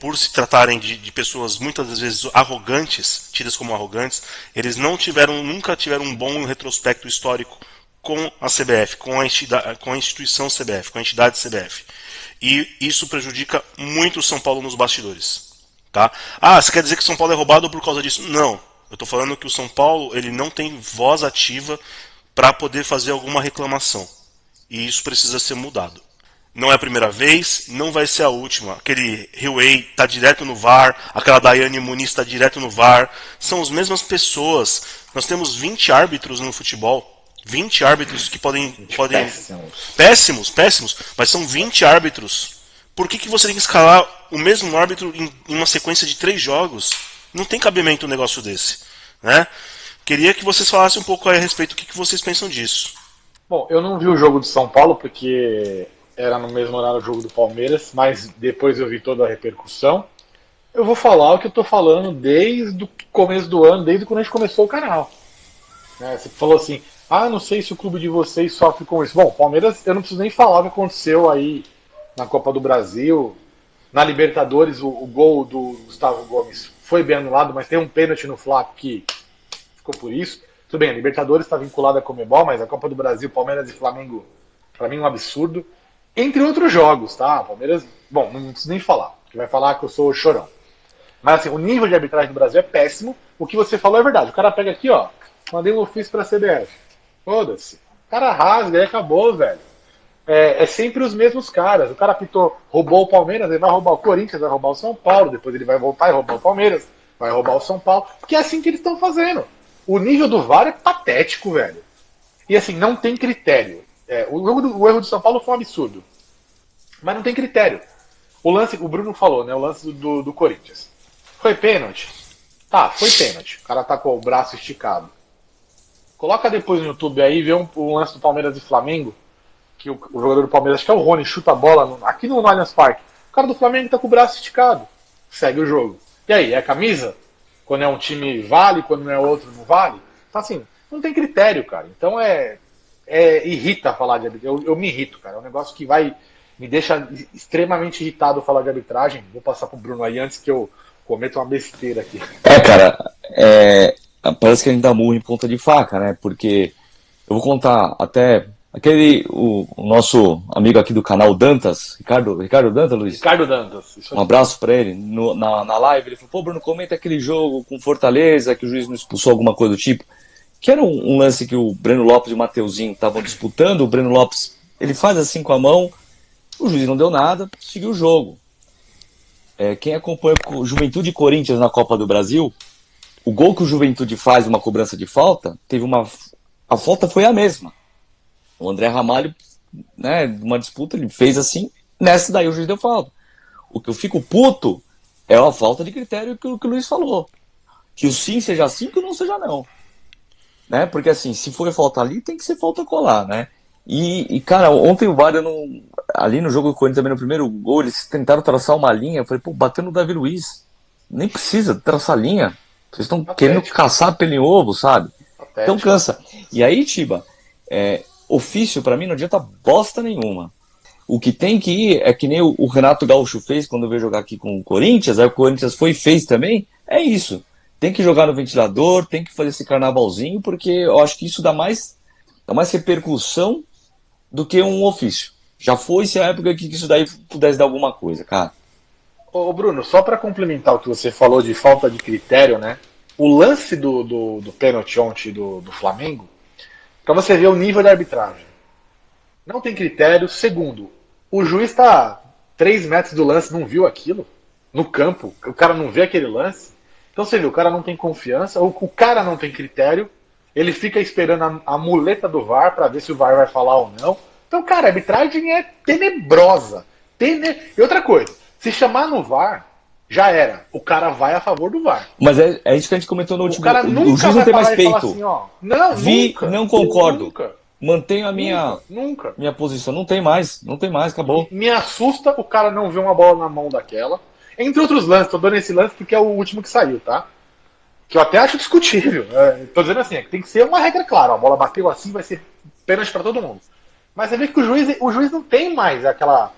por se tratarem de pessoas muitas vezes arrogantes, tidas como arrogantes, eles nunca tiveram um bom retrospecto histórico com a CBF, com a instituição CBF, com a entidade CBF. E isso prejudica muito o São Paulo nos bastidores. Tá? Você quer dizer que o São Paulo é roubado por causa disso? Não. Eu estou falando que o São Paulo ele não tem voz ativa para poder fazer alguma reclamação. E isso precisa ser mudado. Não é a primeira vez, não vai ser a última. Aquele Hillway está direto no VAR, aquela Daiane Muniz está direto no VAR. São as mesmas pessoas. Nós temos 20 árbitros no futebol. 20 árbitros que podem... Péssimos, mas são 20 árbitros. Por que você tem que escalar o mesmo árbitro em uma sequência de 3 jogos? Não tem cabimento um negócio desse. Né? Queria que vocês falassem um pouco a respeito do que vocês pensam disso. Bom, eu não vi o jogo do São Paulo porque era no mesmo horário do jogo do Palmeiras, mas depois eu vi toda a repercussão. Eu vou falar o que eu tô falando desde o começo do ano, desde quando a gente começou o canal. Você falou assim, não sei se o clube de vocês sofre com isso. Bom, Palmeiras, eu não preciso nem falar o que aconteceu aí na Copa do Brasil. Na Libertadores, o gol do Gustavo Gomes foi bem anulado, mas tem um pênalti no Flaco que ficou por isso. Tudo bem, a Libertadores está vinculada à Conmebol, mas a Copa do Brasil, Palmeiras e Flamengo, para mim, é um absurdo. Entre outros jogos, tá? Palmeiras, bom, não preciso nem falar, porque vai falar que eu sou chorão. Mas assim, o nível de arbitragem do Brasil é péssimo. O que você falou é verdade. O cara pega aqui, ó, mandei um ofício pra CBF. Foda-se. O cara rasga e acabou, velho. É sempre os mesmos caras. O cara apitou, roubou o Palmeiras, ele vai roubar o Corinthians, vai roubar o São Paulo, depois ele vai voltar e roubar o Palmeiras, vai roubar o São Paulo, porque é assim que eles estão fazendo. O nível do VAR é patético, velho. E assim, não tem critério. O erro do São Paulo foi um absurdo. Mas não tem critério. O Bruno falou, né? O lance do Corinthians. Foi pênalti? Tá, foi pênalti. O cara tá com o braço esticado. Coloca depois no YouTube aí e vê um lance do Palmeiras e Flamengo. Que o jogador do Palmeiras, acho que é o Rony, chuta a bola aqui no Allianz Parque. O cara do Flamengo tá com o braço esticado. Segue o jogo. E aí, é camisa? Quando é um time vale, quando não é outro não vale? Então assim, não tem critério, cara. Então irrita falar de arbitragem. Eu me irrito, cara. É um negócio que me deixa extremamente irritado falar de arbitragem. Vou passar pro Bruno aí antes que eu cometa uma besteira aqui. Cara, parece que a gente dá murro em ponta de faca, né? Porque eu vou contar até o nosso amigo aqui do canal Dantas, Ricardo Dantas, Luiz? Ricardo Dantas. Um abraço pra ele. Na live ele falou, pô, Bruno, comenta aquele jogo com Fortaleza, que o juiz não expulsou alguma coisa do tipo. Que era um lance que o Breno Lopes e o Mateuzinho estavam disputando, o Breno Lopes, ele faz assim com a mão, o juiz não deu nada, seguiu o jogo. Quem acompanha o Juventude e Corinthians na Copa do Brasil, o gol que o Juventude faz numa cobrança de falta, a falta foi a mesma. O André Ramalho, né, numa disputa, ele fez assim, nessa daí o juiz deu falta. O que eu fico puto é a falta de critério que o Luiz falou. Que o sim seja sim, que o não seja não. Né? Porque assim, se for falta ali, tem que ser falta colar, né? E cara, ontem o VAR, ali no jogo do Corinthians, também no primeiro gol, eles tentaram traçar uma linha, eu falei, pô, bateu no Davi Luiz. Nem precisa traçar linha. Vocês estão querendo caçar pelo em ovo, sabe? Então cansa. E aí, Tiba, ofício pra mim não adianta bosta nenhuma. O que tem que ir é que nem o Renato Gaúcho fez quando veio jogar aqui com o Corinthians, aí o Corinthians foi e fez também, é isso. Tem que jogar no ventilador, tem que fazer esse carnavalzinho, porque eu acho que isso dá mais repercussão do que um ofício. Já foi-se a época que isso daí pudesse dar alguma coisa, cara. Ô Bruno, só para complementar o que você falou de falta de critério, né? O lance do pênalti ontem do Flamengo, para você ver o nível da arbitragem. Não tem critério. Segundo, o juiz está 3 metros do lance, não viu aquilo no campo, o cara não vê aquele lance. Então você vê, o cara não tem confiança, o cara não tem critério, ele fica esperando a muleta do VAR para ver se o VAR vai falar ou não. Então, cara, a arbitragem é tenebrosa. E outra coisa, se chamar no VAR, já era. O cara vai a favor do VAR. Mas é isso que a gente comentou no O último. cara O nunca juiz não vai tem mais falar e falar peito. assim, ó. Não, Vi, nunca. não concordo. Nunca. Mantenho a minha Nunca. posição. Não tem mais, acabou. Me assusta o cara não ver uma bola na mão daquela. Entre outros lances, tô dando esse lance porque é o último que saiu, tá? Que eu até acho discutível. Tô dizendo assim, é que tem que ser uma regra clara. A bola bateu assim, vai ser pênalti pra todo mundo. Mas você vê que o juiz não tem mais aquela.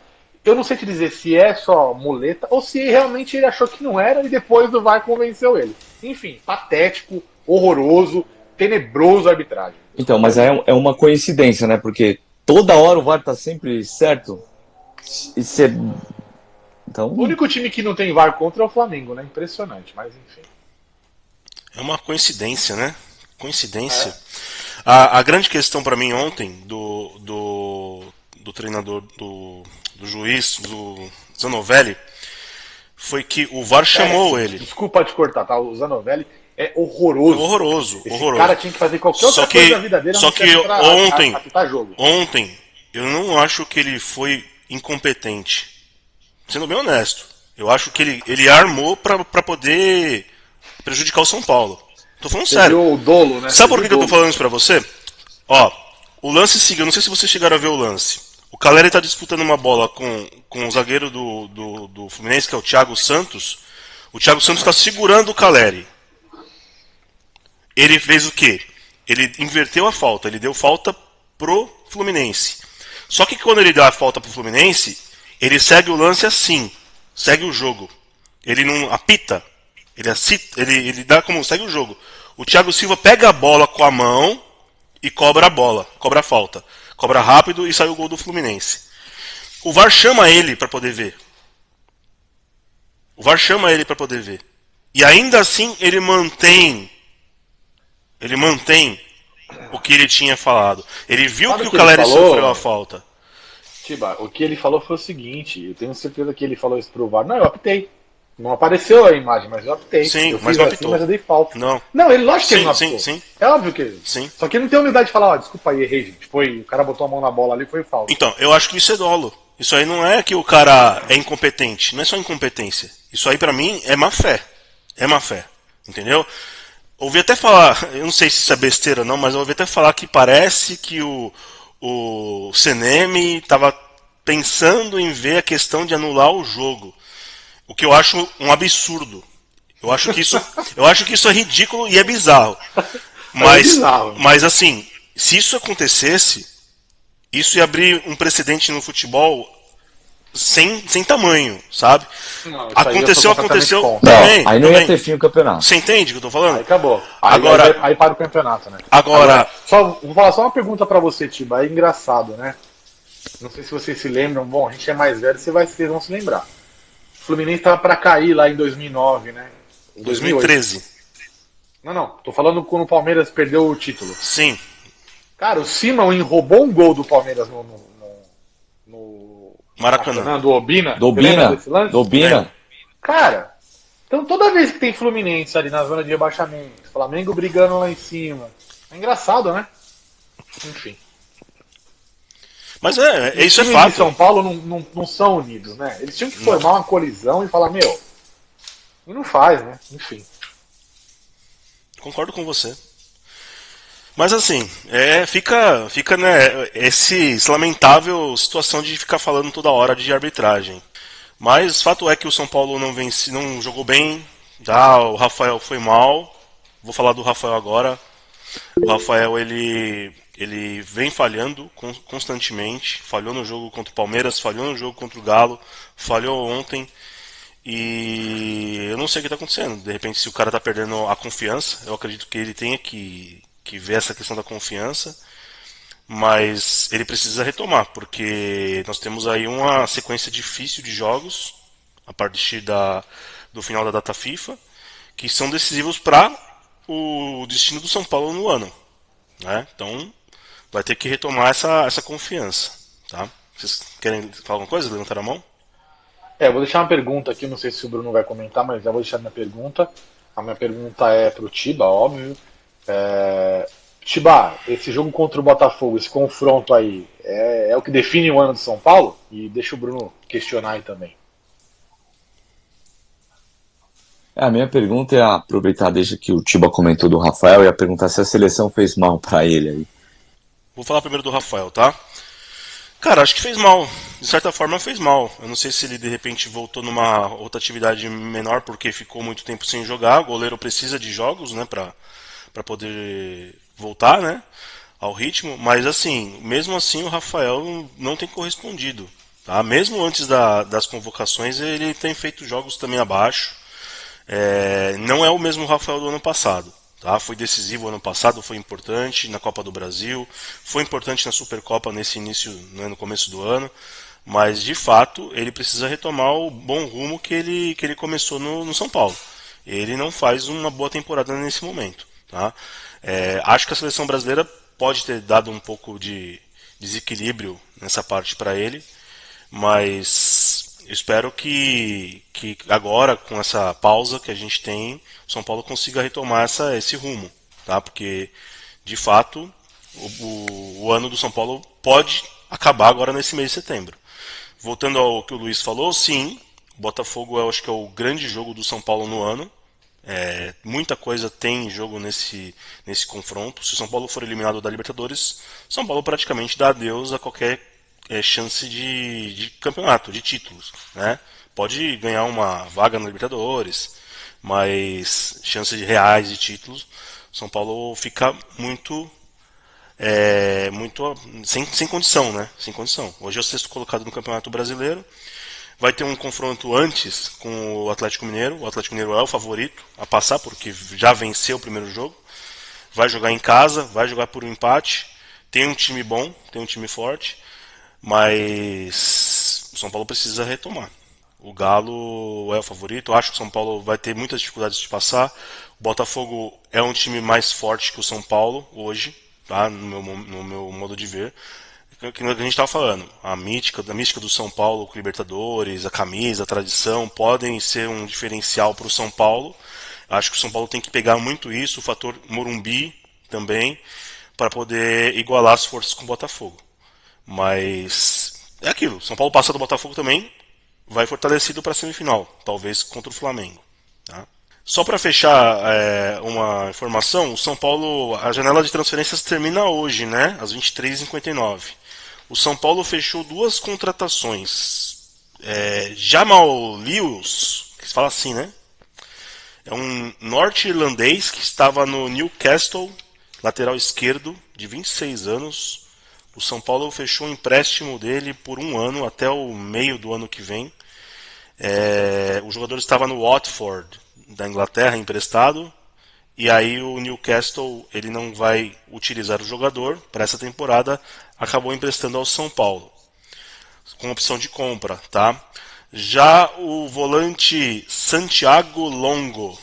Eu não sei te dizer se é só muleta ou se realmente ele achou que não era e depois o VAR convenceu ele. Enfim, patético, horroroso, tenebroso a arbitragem. Então, mas é uma coincidência, né? Porque toda hora o VAR tá sempre certo. E você... Então... O único time que não tem VAR contra é o Flamengo, né? Impressionante, mas enfim. É uma coincidência, né? Coincidência. A grande questão para mim ontem do treinador, do juiz, do Zanovelli, foi que o VAR chamou ele. Desculpa te cortar, tá? O Zanovelli é horroroso. Horroroso, Esse horroroso. cara tinha que fazer qualquer outra coisa na vida dele. Só que ontem, jogo. ontem, eu não acho que ele foi incompetente. Sendo bem honesto. Eu acho que ele armou pra poder prejudicar o São Paulo. Tô falando sério. O dolo, né? Sabe por que eu tô falando isso pra você? Ó, o lance seguiu, não sei se vocês chegaram a ver o lance. O Caleri tá disputando uma bola com o zagueiro do Fluminense, que é o Thiago Santos. O Thiago Santos tá segurando o Caleri. Ele fez o quê? Ele inverteu a falta, ele deu falta pro Fluminense. Só que quando ele dá a falta pro Fluminense, ele segue o lance assim, segue o jogo. Ele não apita, ele dá como segue o jogo. O Thiago Silva pega a bola com a mão e cobra a bola, cobra a falta. Cobra rápido e sai o gol do Fluminense. O VAR chama ele para poder ver. O VAR chama ele para poder ver. E ainda assim ele mantém o que ele tinha falado. Ele viu Sabe que o que Caleri ele falou? sofreu a falta. Tiba, o que ele falou foi o seguinte, eu tenho certeza que ele falou isso pro VAR. Não, eu apitei. Não apareceu a imagem, mas eu apitei. Sim, eu mas fiz não assim, apitou. mas eu dei falta. Não. Ele lógico que ele não Sim, apitou. sim. É óbvio que ele. Sim. Só que ele não tem humildade de falar, ó, desculpa aí, errei, gente. O cara botou a mão na bola ali, foi falta. Então, eu acho que isso é dolo. Isso aí não é que o cara é incompetente. Não é só incompetência. Isso aí pra mim é má fé. É má fé. Entendeu? Ouvi até falar, eu não sei se isso é besteira ou não, mas eu ouvi até falar que parece que o CNM estava pensando em ver a questão de anular o jogo. O que eu acho um absurdo. Eu acho que isso é ridículo e é bizarro. Mas assim, se isso acontecesse, isso ia abrir um precedente no futebol sem tamanho, sabe? Não, isso Aconteceu Não, também. aí não ia também. ter fim o campeonato. Você entende o que eu tô falando? Aí acabou. Aí para o campeonato, né? Agora vou falar só uma pergunta pra você, Tiba. É engraçado, né? Não sei se vocês se lembram. Bom, a gente é mais velho, vocês vão se lembrar. O Fluminense tava pra cair lá em 2009, né? Em 2013. Não. Tô falando quando o Palmeiras perdeu o título. Sim. Cara, o Simon roubou um gol do Palmeiras no Maracanã. do Obina. Do Você lembra Obina. desse lance? Do Obina. Cara, então toda vez que tem Fluminense ali na zona de rebaixamento, Flamengo brigando lá em cima, é engraçado, né? Enfim. Mas isso é Os times fato. de São Paulo não são unidos, né? Eles tinham que formar uma colisão e falar, meu, e não faz, né? Enfim. Concordo com você. Mas assim, fica né, essa lamentável situação de ficar falando toda hora de arbitragem. Mas fato é que o São Paulo não jogou bem, tá? O Rafael foi mal. Vou falar do Rafael agora. O Rafael ele vem falhando constantemente. Falhou no jogo contra o Palmeiras, falhou no jogo contra o Galo, falhou ontem. E eu não sei o que está acontecendo. De repente, se o cara está perdendo a confiança, eu acredito que ele tenha que ver essa questão da confiança. Mas ele precisa retomar, porque nós temos aí uma sequência difícil de jogos a partir do final da data FIFA, que são decisivos para o destino do São Paulo no ano, né? Então vai ter que retomar essa confiança, tá? Vocês querem falar alguma coisa? Levantaram a mão? Eu vou deixar uma pergunta aqui, não sei se o Bruno vai comentar, mas já vou deixar minha pergunta. A minha pergunta é pro Tiba, óbvio. Tiba, esse jogo contra o Botafogo, esse confronto aí, é o que define o ano de São Paulo? E deixa o Bruno questionar aí também. A minha pergunta é aproveitar, deixa que o Tiba comentou do Rafael, e perguntar se a seleção fez mal pra ele aí. Vou falar primeiro do Rafael, tá? Cara, acho que fez mal. De certa forma fez mal. Eu não sei se ele de repente voltou numa outra atividade menor porque ficou muito tempo sem jogar. O goleiro precisa de jogos, né, pra poder voltar, né, ao ritmo. Mas assim, mesmo assim o Rafael não tem correspondido. Tá? Mesmo antes das convocações ele tem feito jogos também abaixo. Não é o mesmo Rafael do ano passado. Tá? Foi decisivo ano passado, foi importante na Copa do Brasil, foi importante na Supercopa nesse início, né, no começo do ano, mas de fato ele precisa retomar o bom rumo que ele começou no São Paulo. Ele não faz uma boa temporada nesse momento. Tá? Acho que a seleção brasileira pode ter dado um pouco de desequilíbrio nessa parte para ele, mas espero que agora, com essa pausa que a gente tem, o São Paulo consiga retomar esse rumo. Tá? Porque, de fato, o ano do São Paulo pode acabar agora nesse mês de setembro. Voltando ao que o Luiz falou, sim, o Botafogo eu acho que é o grande jogo do São Paulo no ano. Muita coisa tem em jogo nesse confronto. Se o São Paulo for eliminado da Libertadores, São Paulo praticamente dá adeus a qualquer chance de campeonato, de títulos, né? Pode ganhar uma vaga na Libertadores, mas chances de reais de títulos, São Paulo fica muito sem condição, né? Sem condição. Hoje é o sexto colocado no Campeonato Brasileiro. Vai ter um confronto antes com o Atlético Mineiro. O Atlético Mineiro é o favorito a passar, porque já venceu o primeiro jogo. Vai jogar em casa, vai jogar por um empate. Tem um time bom, tem um time forte. Mas o São Paulo precisa retomar. O Galo é o favorito. Eu acho que o São Paulo vai ter muitas dificuldades de passar. O Botafogo é um time mais forte que o São Paulo hoje, tá? No meu modo de ver. Que a gente estava falando, a mística do São Paulo com Libertadores, a camisa, a tradição, podem ser um diferencial para o São Paulo. Acho que o São Paulo tem que pegar muito isso, o fator Morumbi também, para poder igualar as forças com o Botafogo. Mas é aquilo, São Paulo passa do Botafogo também, vai fortalecido para a semifinal, talvez contra o Flamengo. Tá? Só para fechar uma informação, o São Paulo, a janela de transferências termina hoje, né, às 23h59. O São Paulo fechou duas contratações. Jamal Lewis, que se fala assim, né? É um norte-irlandês que estava no Newcastle, lateral esquerdo, de 26 anos. O São Paulo fechou o empréstimo dele por um ano, até o meio do ano que vem. O jogador estava no Watford, da Inglaterra, emprestado. E aí o Newcastle ele não vai utilizar o jogador para essa temporada, acabou emprestando ao São Paulo, com opção de compra. Tá? Já o volante Santiago Longo,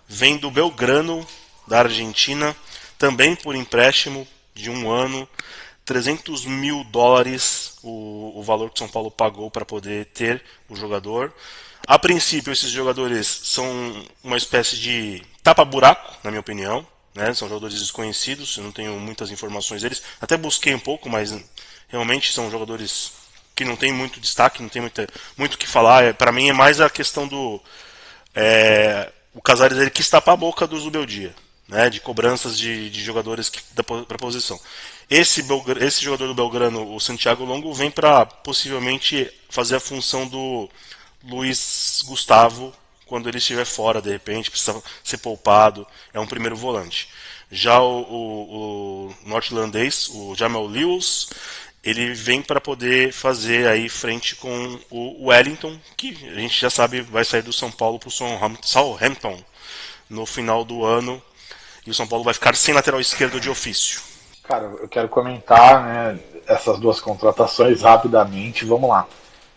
vem do Belgrano, da Argentina, também por empréstimo de um ano, $300 mil o valor que o São Paulo pagou para poder ter o jogador. A princípio, esses jogadores são uma espécie de tapa-buraco, na minha opinião. Né? São jogadores desconhecidos, eu não tenho muitas informações deles. Até busquei um pouco, mas realmente são jogadores que não têm muito destaque, não tem muito o que falar. Para mim é mais a questão do... o Casares ele quis tapar a boca do Zubeldia, né? De cobranças de jogadores para posição. Esse jogador do Belgrano, o Santiago Longo, vem para possivelmente fazer a função do Luiz Gustavo quando ele estiver fora, de repente, precisa ser poupado, é um primeiro volante. Já o norte-irlandês, o Jamal Lewis, ele vem para poder fazer aí frente com o Wellington, que a gente já sabe vai sair do São Paulo para o Southampton no final do ano, e o São Paulo vai ficar sem lateral esquerdo de ofício. Cara, eu quero comentar, né, essas duas contratações rapidamente, vamos lá.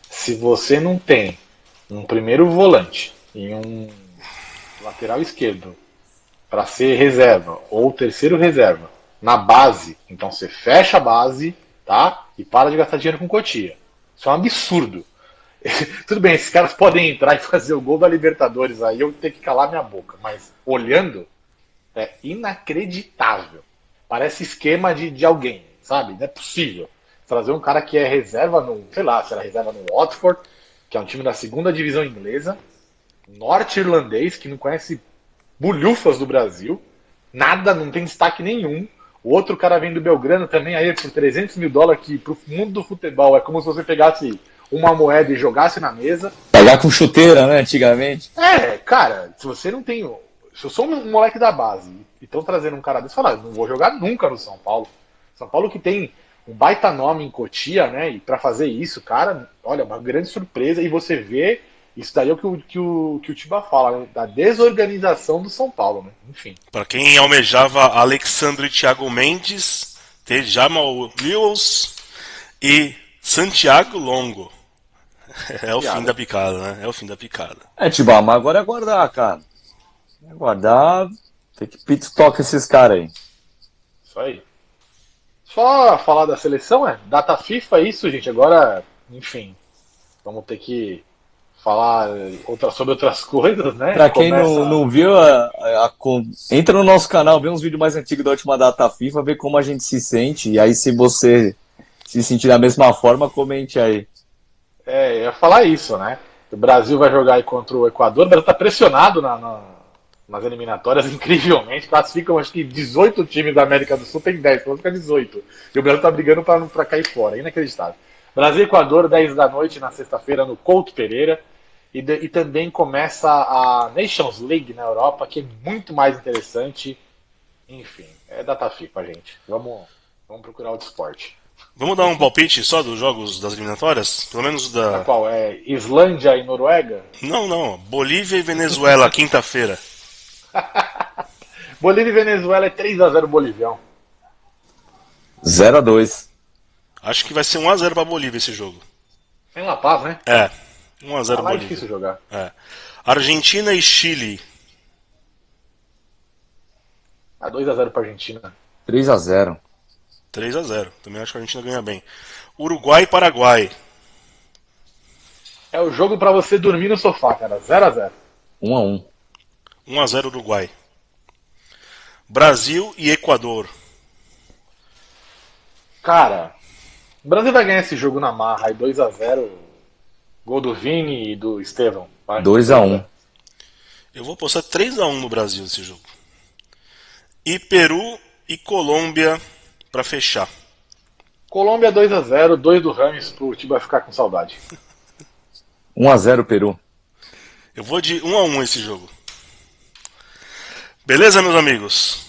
Se você não tem um primeiro volante e um lateral esquerdo para ser reserva ou terceiro reserva na base, então você fecha a base, tá? E para de gastar dinheiro com Cotia. Isso é um absurdo. Tudo bem, esses caras podem entrar e fazer o gol da Libertadores aí, eu tenho que calar minha boca. Mas olhando, é inacreditável. Parece esquema de alguém, sabe? Não é possível. Trazer um cara que é reserva no, sei lá, será reserva no Watford, que é um time da segunda divisão inglesa, norte-irlandês, que não conhece bulhufas do Brasil, nada, não tem destaque nenhum. O outro cara vem do Belgrano também aí por 300 mil dólares, que pro mundo do futebol é como se você pegasse uma moeda e jogasse na mesa. Pagar com chuteira, né, antigamente. É, cara, se você não tem. Se eu sou um moleque da base e estão trazendo um cara desse, fala, não vou jogar nunca no São Paulo. São Paulo que tem um baita nome em Cotia, né? E pra fazer isso, cara, olha, uma grande surpresa. E você vê, isso daí é o que o Tiba fala, né? Da desorganização do São Paulo, né? Enfim. Para quem almejava Alexandre Thiago Mendes, ter Jamal Lewis e Santiago Longo. É o fim da picada, né? É o fim da picada. Tibá, mas agora é aguardar, cara. É aguardar, tem que pit toca esses caras aí. Isso aí. Só falar da seleção, data FIFA, é isso, gente. Agora, enfim, vamos ter que falar sobre outras coisas, né? Pra quem não viu, entra no nosso canal, vê uns vídeos mais antigos da última data FIFA, vê como a gente se sente. E aí, se você se sentir da mesma forma, comente aí. Eu ia falar isso, né? O Brasil vai jogar aí contra o Equador, o Brasil tá pressionado nas eliminatórias, incrivelmente. Classificam, acho que 18 times da América do Sul, tem 10, então fica 18. E o Brasil tá brigando pra cair fora, inacreditável. Brasil e Equador, 10 da noite na sexta-feira no Couto Pereira. E também começa a Nations League na Europa, que é muito mais interessante. Enfim, é data FIFA, gente. Vamos procurar outro esporte. Vamos dar um palpite só dos jogos das eliminatórias? Pelo menos da. Qual? É Islândia e Noruega? Não. Bolívia e Venezuela, quinta-feira. Bolívia e Venezuela é 3-0 boliviano. 0-2. Acho que vai ser 1-0 pra Bolívia esse jogo. Em La Paz, né? 1-0 Lá é Bolívia. difícil jogar. Argentina e Chile. 2-0 pra Argentina. 3-0. 3-0. Também acho que a Argentina ganha bem. Uruguai e Paraguai. É o jogo pra você dormir no sofá, cara. 0-0. 1-1. 1-0 Uruguai. Brasil e Equador. Cara, o Brasil vai ganhar esse jogo na marra aí, 2-0. Gol do Vini e do Estevão. 2-1. Eu vou postar 3-1 no Brasil nesse jogo. E Peru e Colômbia pra fechar. Colômbia 2-0, 2 do Rames pro time vai ficar com saudade. 1-0 Peru. Eu vou de 1-1 esse jogo. Beleza, meus amigos?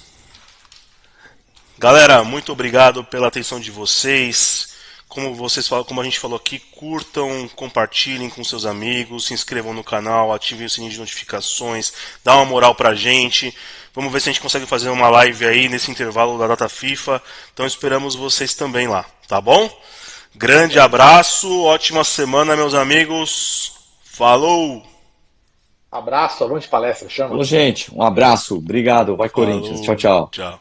Galera, muito obrigado pela atenção de vocês. Como a gente falou aqui, curtam, compartilhem com seus amigos, se inscrevam no canal, ativem o sininho de notificações, dá uma moral pra gente. Vamos ver se a gente consegue fazer uma live aí nesse intervalo da data FIFA. Então esperamos vocês também lá, tá bom? Grande abraço, ótima semana, meus amigos. Falou! Abraço, avante palestra, chama. Falou, gente. Um abraço. Obrigado. Vai, Corinthians. Falou. Tchau, tchau. Tchau.